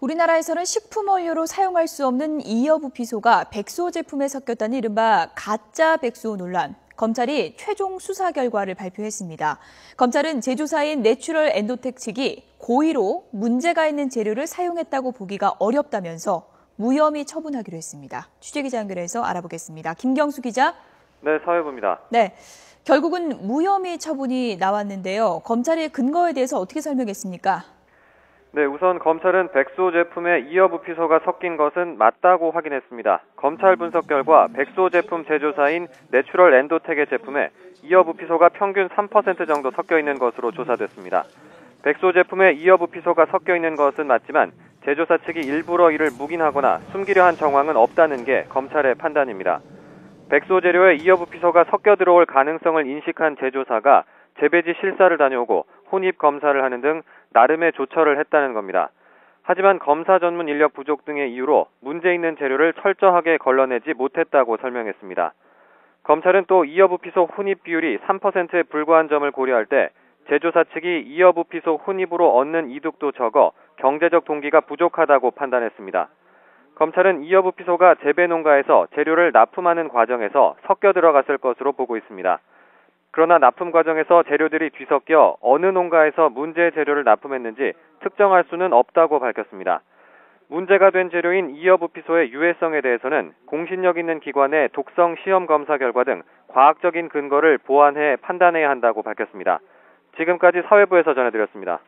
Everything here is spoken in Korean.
우리나라에서는 식품 원료로 사용할 수 없는 이여부피소가 백소 제품에 섞였다는 이른바 가짜 백소 논란. 검찰이 최종 수사 결과를 발표했습니다. 검찰은 제조사인 내추럴 엔도텍 측이 고의로 문제가 있는 재료를 사용했다고 보기가 어렵다면서 무혐의 처분하기로 했습니다. 취재기자 연결해서 알아보겠습니다. 김경수 기자. 네, 사회부입니다. 네, 결국은 무혐의 처분이 나왔는데요. 검찰의 근거에 대해서 어떻게 설명했습니까? 네, 우선 검찰은 백소 제품에 이여부피소가 섞인 것은 맞다고 확인했습니다. 검찰 분석 결과 백소 제품 제조사인 내추럴 엔도텍의 제품에 이여부피소가 평균 3% 정도 섞여 있는 것으로 조사됐습니다. 백소 제품에 이여부피소가 섞여 있는 것은 맞지만 제조사 측이 일부러 이를 묵인하거나 숨기려 한 정황은 없다는 게 검찰의 판단입니다. 백소 재료에 이여부피소가 섞여 들어올 가능성을 인식한 제조사가 재배지 실사를 다녀오고 혼입 검사를 하는 등 나름의 조처를 했다는 겁니다. 하지만 검사 전문 인력 부족 등의 이유로 문제 있는 재료를 철저하게 걸러내지 못했다고 설명했습니다. 검찰은 또 이여부피소 혼입 비율이 3%에 불과한 점을 고려할 때 제조사 측이 이여부피소 혼입으로 얻는 이득도 적어 경제적 동기가 부족하다고 판단했습니다. 검찰은 이여부피소가 재배 농가에서 재료를 납품하는 과정에서 섞여 들어갔을 것으로 보고 있습니다. 그러나 납품 과정에서 재료들이 뒤섞여 어느 농가에서 문제 재료를 납품했는지 특정할 수는 없다고 밝혔습니다. 문제가 된 재료인 이여부피소의 유해성에 대해서는 공신력 있는 기관의 독성 시험 검사 결과 등 과학적인 근거를 보완해 판단해야 한다고 밝혔습니다. 지금까지 사회부에서 전해드렸습니다.